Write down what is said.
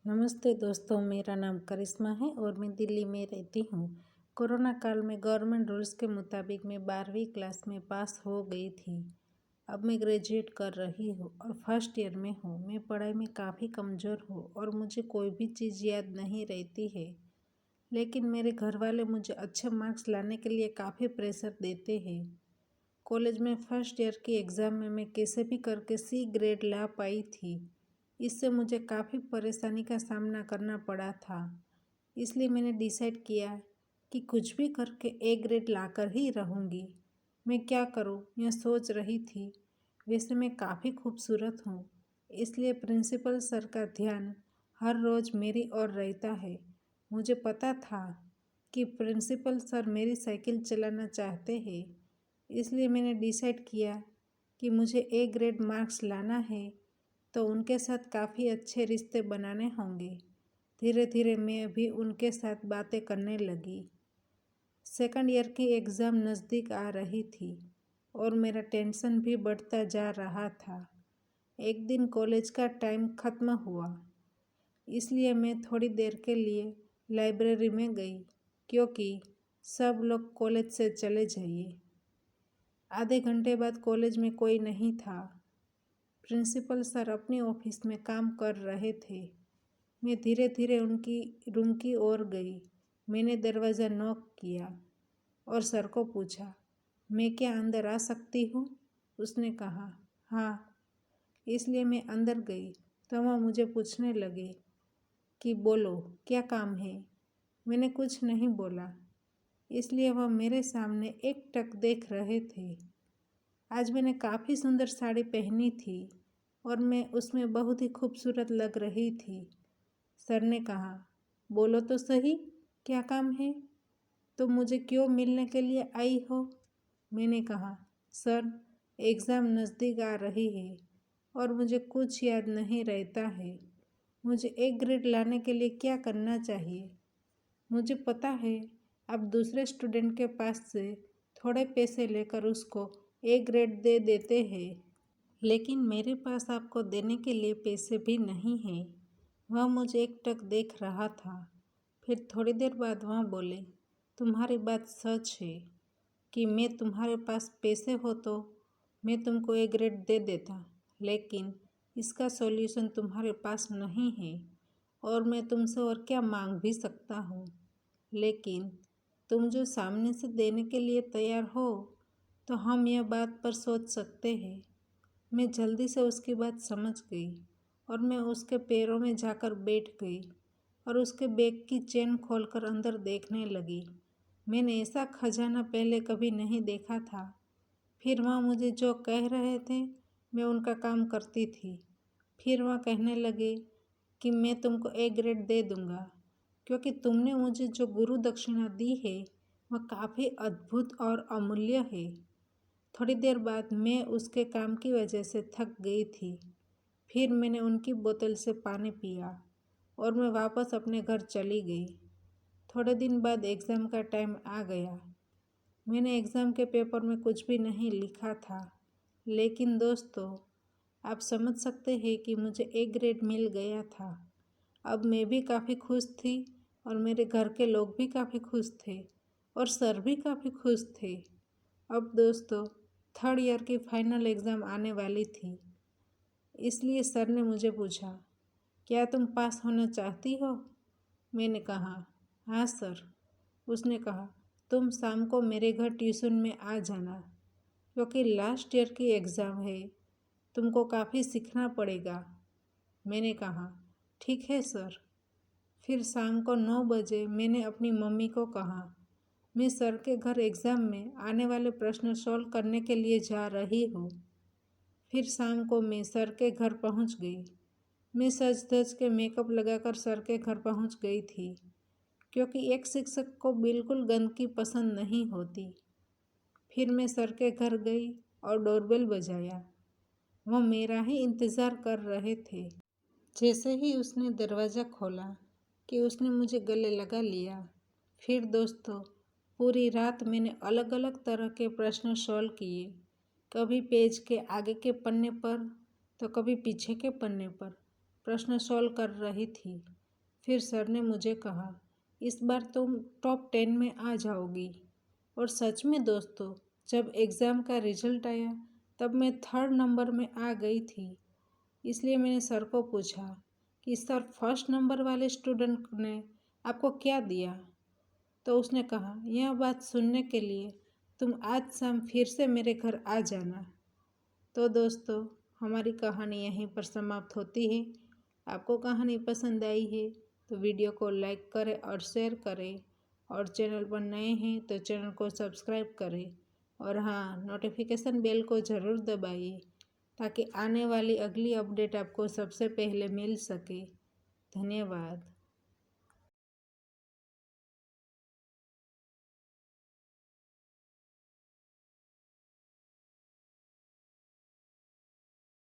नमस्ते दोस्तों, मेरा नाम करिश्मा है और मैं दिल्ली में रहती हूँ। कोरोना काल में गवर्नमेंट रूल्स के मुताबिक मैं 12वीं क्लास में पास हो गई थी। अब मैं ग्रेजुएट कर रही हूँ और फर्स्ट ईयर में हूँ। मैं पढ़ाई में काफ़ी कमज़ोर हूँ और मुझे कोई भी चीज़ याद नहीं रहती है। लेकिन मेरे घर वाले मुझे अच्छे मार्क्स लाने के लिए काफ़ी प्रेशर देते हैं। कॉलेज में फर्स्ट ईयर की एग्ज़ाम में मैं कैसे भी करके सी ग्रेड ला पाई थी। इससे मुझे काफ़ी परेशानी का सामना करना पड़ा था। इसलिए मैंने डिसाइड किया कि कुछ भी करके ए ग्रेड लाकर ही रहूँगी। मैं क्या करूँ यह सोच रही थी। वैसे मैं काफ़ी खूबसूरत हूँ, इसलिए प्रिंसिपल सर का ध्यान हर रोज़ मेरी ओर रहता है। मुझे पता था कि प्रिंसिपल सर मेरी साइकिल चलाना चाहते हैं, इसलिए मैंने डिसाइड किया कि मुझे ए ग्रेड मार्क्स लाना है तो उनके साथ काफ़ी अच्छे रिश्ते बनाने होंगे। धीरे धीरे मैं भी उनके साथ बातें करने लगी। सेकंड ईयर की एग्ज़ाम नज़दीक आ रही थी और मेरा टेंशन भी बढ़ता जा रहा था। एक दिन कॉलेज का टाइम ख़त्म हुआ, इसलिए मैं थोड़ी देर के लिए लाइब्रेरी में गई, क्योंकि सब लोग कॉलेज से चले जाइए। आधे घंटे बाद कॉलेज में कोई नहीं था। प्रिंसिपल सर अपने ऑफिस में काम कर रहे थे। मैं धीरे धीरे उनकी रूम की ओर गई। मैंने दरवाज़ा नॉक किया और सर को पूछा, मैं क्या अंदर आ सकती हूँ? उसने कहा, हाँ। इसलिए मैं अंदर गई तो वह मुझे पूछने लगे कि बोलो, क्या काम है? मैंने कुछ नहीं बोला, इसलिए वह मेरे सामने एकटक देख रहे थे। आज मैंने काफ़ी सुंदर साड़ी पहनी थी और मैं उसमें बहुत ही खूबसूरत लग रही थी। सर ने कहा, बोलो तो सही, क्या काम है? तुम मुझे क्यों मिलने के लिए आई हो? मैंने कहा, सर, एग्ज़ाम नज़दीक आ रही है और मुझे कुछ याद नहीं रहता है। मुझे ए ग्रेड लाने के लिए क्या करना चाहिए? मुझे पता है आप दूसरे स्टूडेंट के पास से थोड़े पैसे लेकर उसको ए ग्रेड दे देते हैं, लेकिन मेरे पास आपको देने के लिए पैसे भी नहीं हैं। वह मुझे एकटक देख रहा था। फिर थोड़ी देर बाद वह बोले, तुम्हारी बात सच है कि मैं तुम्हारे पास पैसे हो तो मैं तुमको ए ग्रेड दे देता, लेकिन इसका सॉल्यूशन तुम्हारे पास नहीं है और मैं तुमसे और क्या मांग भी सकता हूँ। लेकिन तुम जो सामने से देने के लिए तैयार हो तो हम यह बात पर सोच सकते हैं। मैं जल्दी से उसकी बात समझ गई और मैं उसके पैरों में जाकर बैठ गई और उसके बैग की चेन खोलकर अंदर देखने लगी। मैंने ऐसा खजाना पहले कभी नहीं देखा था। फिर वह मुझे जो कह रहे थे मैं उनका काम करती थी। फिर वह कहने लगे कि मैं तुमको ए ग्रेड दे दूँगा, क्योंकि तुमने मुझे जो गुरु दक्षिणा दी है वह काफ़ी अद्भुत और अमूल्य है। थोड़ी देर बाद मैं उसके काम की वजह से थक गई थी। फिर मैंने उनकी बोतल से पानी पिया और मैं वापस अपने घर चली गई। थोड़े दिन बाद एग्ज़ाम का टाइम आ गया। मैंने एग्ज़ाम के पेपर में कुछ भी नहीं लिखा था, लेकिन दोस्तों, आप समझ सकते हैं कि मुझे ए ग्रेड मिल गया था। अब मैं भी काफ़ी खुश थी और मेरे घर के लोग भी काफ़ी खुश थे और सर भी काफ़ी खुश थे। अब दोस्तों, थर्ड ईयर की फाइनल एग्ज़ाम आने वाली थी, इसलिए सर ने मुझे पूछा, क्या तुम पास होना चाहती हो? मैंने कहा, हाँ सर। उसने कहा, तुम शाम को मेरे घर ट्यूशन में आ जाना, क्योंकि लास्ट ईयर की एग्ज़ाम है, तुमको काफ़ी सीखना पड़ेगा। मैंने कहा, ठीक है सर। फिर शाम को 9 बजे मैंने अपनी मम्मी को कहा, मैं सर के घर एग्ज़ाम में आने वाले प्रश्न सॉल्व करने के लिए जा रही हूँ। फिर शाम को मैं सर के घर पहुँच गई। मैं सज धज के मेकअप लगाकर सर के घर पहुँच गई थी, क्योंकि एक शिक्षक को बिल्कुल गंदगी पसंद नहीं होती। फिर मैं सर के घर गई और डोरबेल बजाया। वह मेरा ही इंतज़ार कर रहे थे। जैसे ही उसने दरवाज़ा खोला कि उसने मुझे गले लगा लिया। फिर दोस्तों, पूरी रात मैंने अलग अलग तरह के प्रश्न सॉल्व किए, कभी पेज के आगे के पन्ने पर तो कभी पीछे के पन्ने पर। प्रश्न सॉल्व कर रही थी। फिर सर ने मुझे कहा, इस बार तुम टॉप 10 में आ जाओगी। और सच में दोस्तों, जब एग्ज़ाम का रिजल्ट आया तब मैं 3rd नंबर में आ गई थी। इसलिए मैंने सर को पूछा कि सर, फर्स्ट नंबर वाले स्टूडेंट ने आपको क्या दिया? तो उसने कहा, यह बात सुनने के लिए तुम आज शाम फिर से मेरे घर आ जाना। तो दोस्तों, हमारी कहानी यहीं पर समाप्त होती है। आपको कहानी पसंद आई है तो वीडियो को लाइक करें और शेयर करें, और चैनल पर नए हैं तो चैनल को सब्सक्राइब करें, और हाँ, नोटिफिकेशन बेल को ज़रूर दबाइए ताकि आने वाली अगली अपडेट आपको सबसे पहले मिल सके। धन्यवाद।